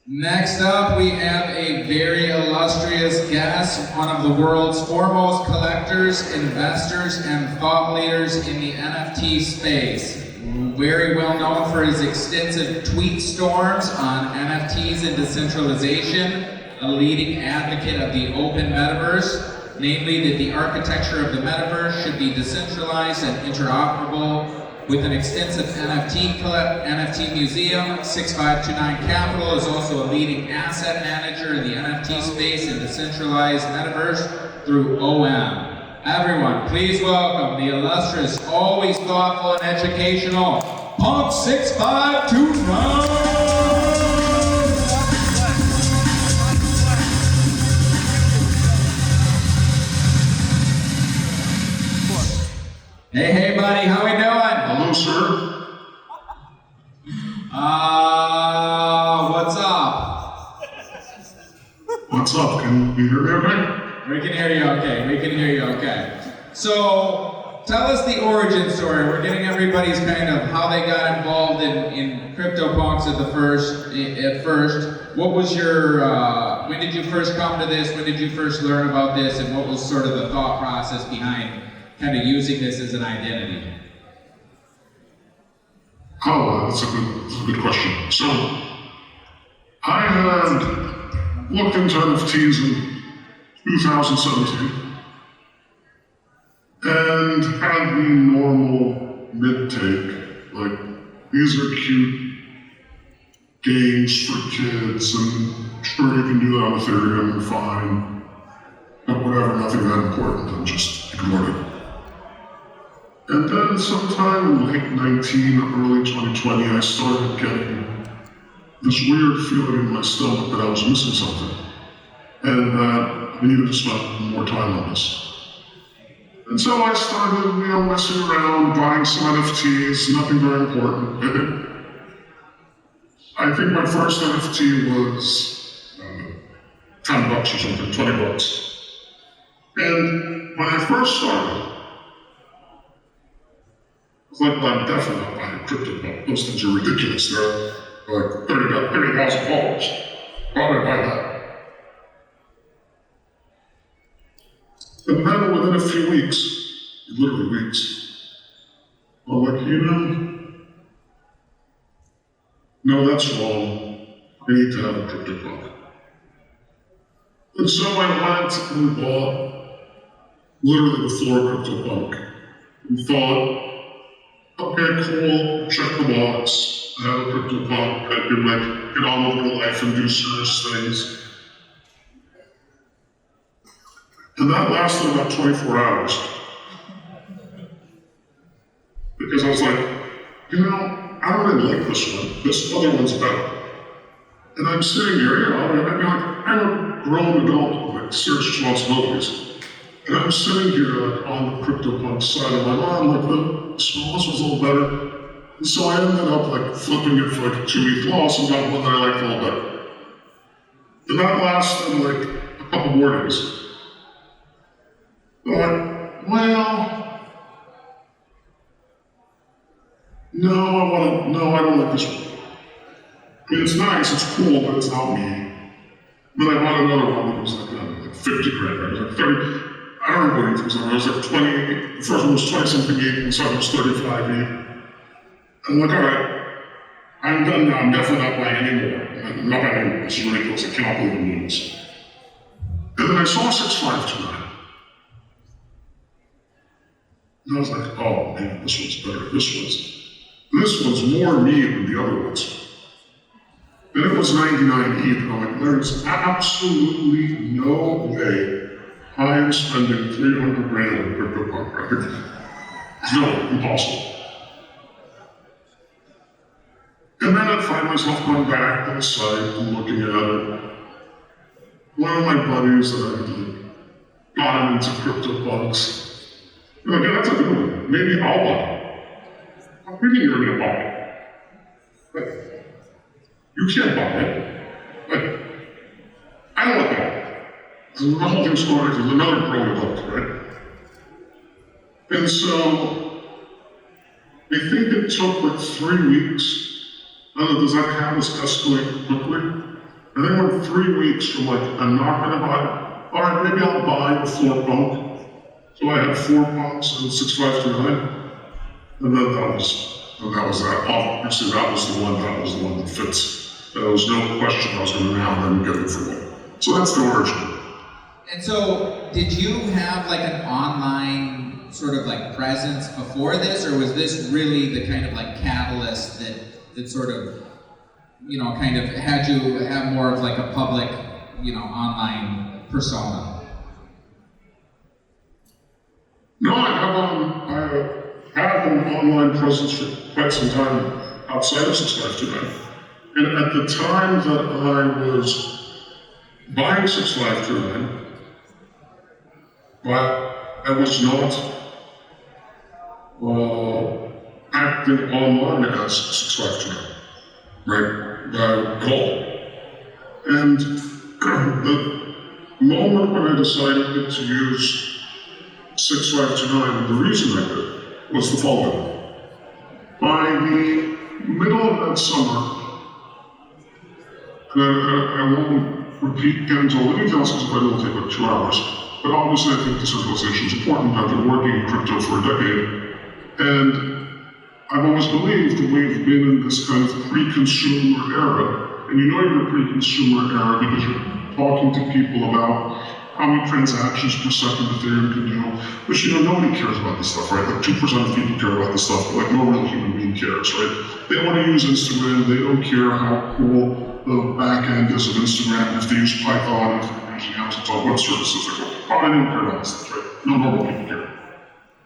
Next up, we have a very illustrious guest, one of the world's foremost collectors, investors, and thought leaders in the NFT space. Very well known for his extensive tweet storms on NFTs and decentralization, a leading advocate of the open metaverse, namely that the architecture of the metaverse should be decentralized and interoperable. With an extensive NFT museum, 6529 Capital is also a leading asset manager in the NFT space and decentralized metaverse through OM. Everyone, please welcome the illustrious, always thoughtful and educational, Punk 6529! Hey buddy, how we doing? Hello, sir. What's up? What's up? Can you hear me okay? We can hear you okay. So, tell us the origin story. We're getting everybody's kind of how they got involved in CryptoPunks at first. What was your, when did you first come to this? When did you first learn about this? And what was sort of the thought process behind kind of using this as an identity? Oh, that's a good question. So, I had looked into NFTs in 2017 and had the normal mid-take, like, these are cute games for kids, and sure you can do that on Ethereum and fine, but whatever, nothing that important, and just ignored it. And then sometime in late 19, early 2020, I started getting this weird feeling in my stomach that I was missing something, and that I needed to spend more time on this. And so I started, messing around, buying some NFTs, nothing very important. I think my first NFT was $10 or something, $20. And when I first started, like, I'm definitely not buying a CryptoPunk. Those things are ridiculous. They're like $30,000. Why would I buy that? And then within a few weeks, literally weeks, I'm like, no, that's wrong. I need to have a CryptoPunk. And so I went and bought literally the floor CryptoPunk and thought, okay, cool, check the box. I have a CryptoPunk, I can get on with the life and do serious things. And that lasted about 24 hours. Because I was like, I don't really like this one. This other one's better. And I'm sitting here, I'm a grown adult with serious responsibilities. And I'm sitting here on the CryptoPunk side of my mom, the smallest was a little better. And so I ended up flipping it for a 2-week loss and got one that I liked a little better. And that lasted a couple more days. I'm like, well, no, I don't like this one. I mean, it's nice, it's cool, but it's not me. Then I bought another one that was like $50 grand, right? It was 30. I don't remember what it was. It was 20, the first one was 20-something each, and the second was 35 each. I'm like, all right, I'm done now. I'm definitely not buying anymore. I'm not buying anymore. It's ridiculous. I cannot believe I'm doing this. And then I saw 6529. And I was like, oh man, this one's better. This one's more me than the other ones. And it was 99 ETH, and I'm like, there's absolutely no way I am spending 300 grand on a CryptoPunk record. No, impossible. And then I find myself going back to the site and looking at it. One of my buddies that I got him into CryptoPunks. I'm like, yeah, that's a good one. Maybe I'll buy it. How do you mean you're gonna buy it? You can't buy it. I don't like that. There's a whole thing story, there's another grown adult, right? And so, I think it took 3 weeks. Does that catalyst escalate quickly? And then went 3 weeks from like, I'm not gonna buy, all right, maybe I'll buy a 4-punk. So I had 4 punks and 6529. And then that was that. Obviously that was the one that fits. There was no question I was gonna now then get it for one. So that's the origin. And so, did you have like an online sort of like presence before this, or was this really the kind of like catalyst that sort of, you know, kind of had you have more of like a public, you know, online persona? No, I have an online presence for quite some time outside of 6529. And at the time that I was buying 6529, but I was not acting online as 6529, right? At all. And the moment when I decided to use 6529, and the reason I did was the following. By the middle of that summer, and I won't get into all the details because if I will, it'll take like 2 hours. But obviously I think decentralization is important. I've been working in crypto for a decade. And I've always believed that we've been in this kind of pre-consumer era. And you know you're in a pre-consumer era because you're talking to people about how many transactions per second Ethereum can do. But you know, nobody cares about this stuff, right? Like 2% of people care about this stuff, but like no real human being cares, right? They want to use Instagram, they don't care how cool the back end is of Instagram, if they use Python, if they're using apps, on web services, like, oh, I didn't care about this stuff, right? No normal people care.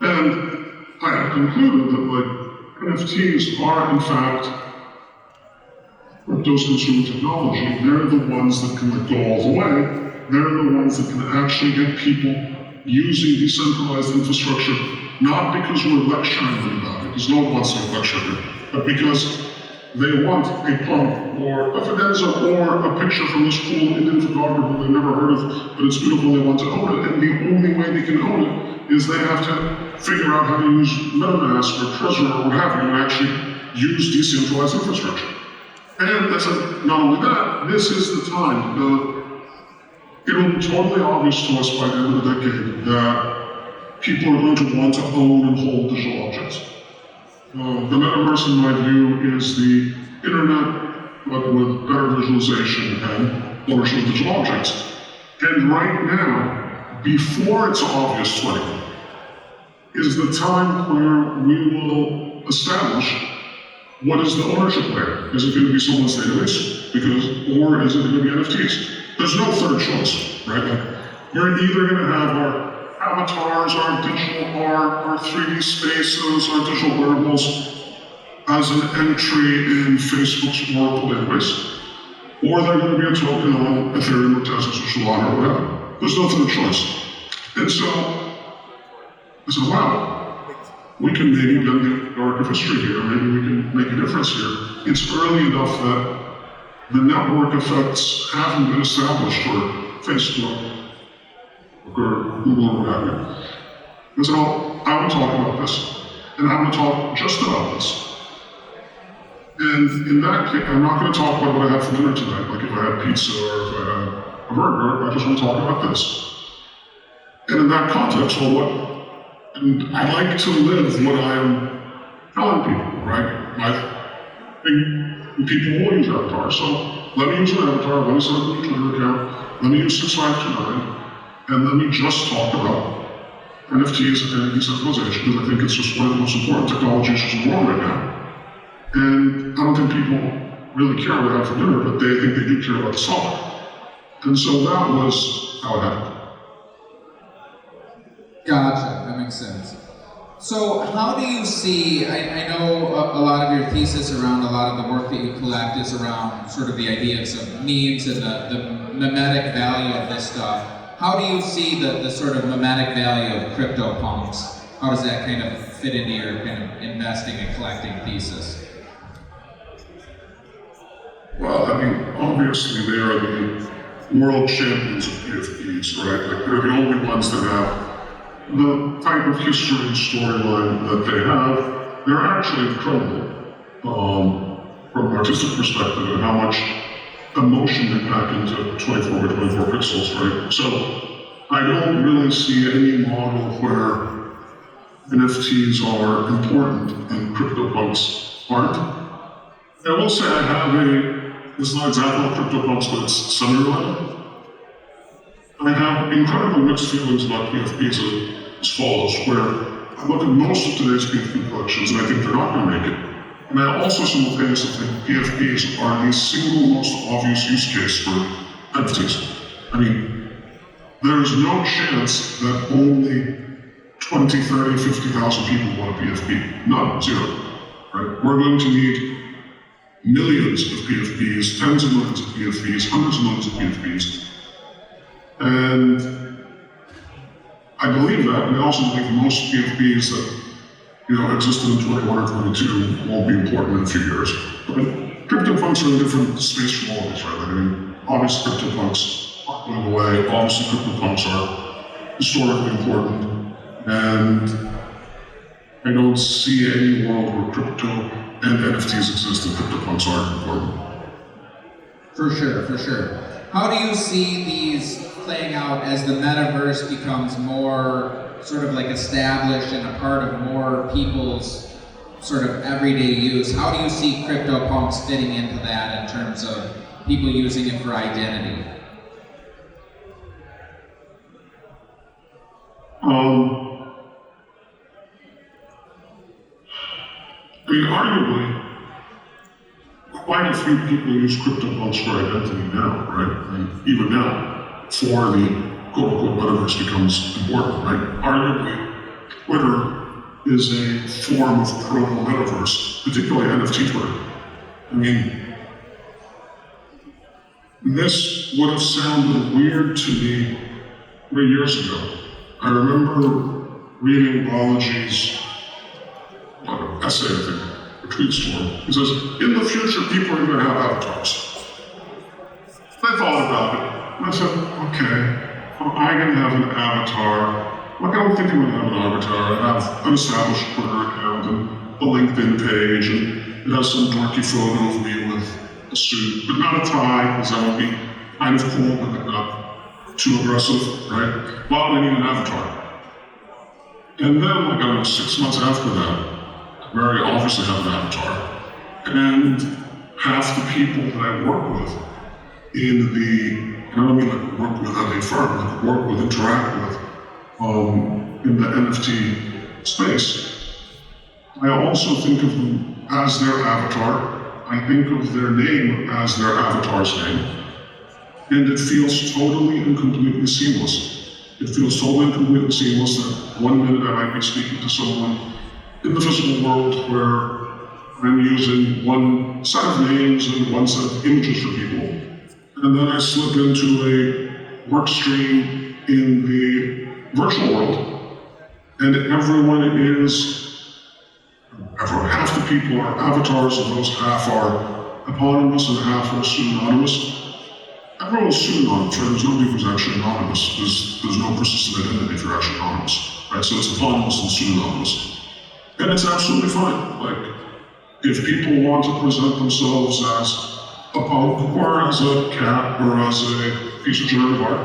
And I have concluded that like NFTs are in fact crypto's consumer technology. They're the ones that can like go all the way. They're the ones that can actually get people using decentralized infrastructure, not because we're lecturing them about it, because no one wants to lecture them, but because they want a pump or a fidenza or a picture from this cool Indian photographer they've never heard of, but it's beautiful, they want to own it, and the only way they can own it is they have to figure out how to use MetaMask or Trezor or what have you and actually use decentralized infrastructure. And not only that, this is the time. It will be totally obvious to us by the end of the decade that people are going to want to own and hold digital objects. The metaverse, in my view, is the internet, but with better visualization and ownership of digital objects. And right now, before it's obvious to anyone, is the time where we will establish what is the ownership layer. Is it going to be someone's database? Or is it going to be NFTs? There's no third choice, right? Like, we're either going to have our avatars, our digital art, our 3D spaces, our digital wearables as an entry in Facebook's Oracle database, or they're going to be a token on Ethereum or Tezos or Solana or whatever. There's no third choice. And so, I said, wow, we can maybe bend the arc of history here, maybe we can make a difference here. It's early enough that the network effects haven't been established for Facebook or Google or what have you. And so I want to talk about this, and I want to talk just about this. And in that case, I'm not going to talk about what I had for dinner tonight, like if I had pizza or if I had a burger. I just want to talk about this. And in that context, and I like to live what I am telling people, right? People will use avatars, so let me use an avatar, let me set up a Twitter account, let me use 6529, and let me just talk about NFTs and decentralization, because I think it's just one of the most important technologies in the world right now. And I don't think people really care what I have for dinner, but they think they do care about the topic. And so that was how it happened. Gotcha, that makes sense. So how do you see, I know a lot of your thesis around a lot of the work that you collect is around sort of the ideas of memes and the mimetic value of this stuff. How do you see the sort of mimetic value of CryptoPunks? How does that kind of fit into your kind of investing and collecting thesis? Well, I mean, obviously they are the world champions of PFPs, right? Like they're the only ones that have the type of history and storyline that they have. They're actually incredible from an artistic perspective and how much emotion it back into 24 by 24 pixels, right? So I don't really see any model where NFTs are important and CryptoPunks aren't. I will say I have this is not exactly what CryptoPunks, but it's semi-related. I have incredibly mixed feelings about PFPs as follows, where I look at most of today's PFP collections and I think they're not going to make it. And I also simultaneously think PFPs are the single most obvious use case for entities. I mean, there's no chance that only 20, 30, 50,000 people want a PFP. None, zero. Right? We're going to need millions of PFPs, tens of millions of PFPs, hundreds of millions of PFPs. And I believe that, and I also believe most PFPs that existed in 21 or 22 won't be important in a few years. But CryptoPunks are in a different space from all of us, right? I mean, obviously CryptoPunks aren't going away. Obviously CryptoPunks are historically important. And I don't see any world where crypto and NFTs exist and CryptoPunks aren't important. For sure, for sure. How do you see these playing out as the metaverse becomes more sort of like established and a part of more people's sort of everyday use? How do you see CryptoPunks fitting into that in terms of people using it for identity? I mean, arguably, quite a few people use CryptoPunks for identity now, right? And even now, before the quote-unquote metaverse becomes important, right? Arguably, Twitter is a form of proto-metaverse, particularly NFT Twitter. I mean, this would have sounded weird to me 3 years ago. I remember reading Balaji's essay, I think, or tweet storm. He says, in the future, people are going to have avatars. I thought about it, and I said, okay, am I going to have an avatar? Like, I don't think I'm going to have an avatar. I have an established Twitter account and a LinkedIn page, and it has some dorky photo of me with a suit, but not a tie, because that would be kind of cool, but not too aggressive, right? Why would I need an avatar? And then, like, I don't know, 6 months after that, I very obviously have an avatar. And half the people that I work with in the, I don't mean like work with at a firm, like work with, interact with, in the NFT space, I also think of them as their avatar. I think of their name as their avatar's name. And it feels totally and completely seamless. It feels totally and completely seamless that 1 minute I might be speaking to someone in the physical world where I'm using one set of names and one set of images for people. And then I slip into a work stream in the virtual world, and half the people are avatars, and those half are eponymous and half are pseudonymous. Everyone's pseudonymous, right? There's nobody who's actually anonymous. There's no persistent identity if you're actually anonymous, right? So it's eponymous and pseudonymous. And it's absolutely fine. Like, if people want to present themselves as a punk, or as a cat, or as a piece of generative art,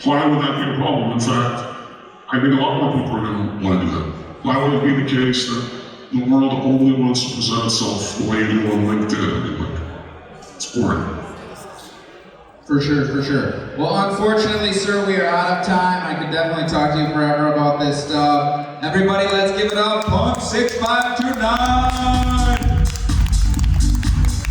why would that be a problem? In fact, I think a lot more people are going to want to do that. Why would it be the case that the world only wants to present itself the way you do on LinkedIn? I mean, like, it's boring. For sure, for sure. Well, unfortunately, sir, we are out of time. I could definitely talk to you forever about this stuff. Everybody, let's give it up. Punk 6529!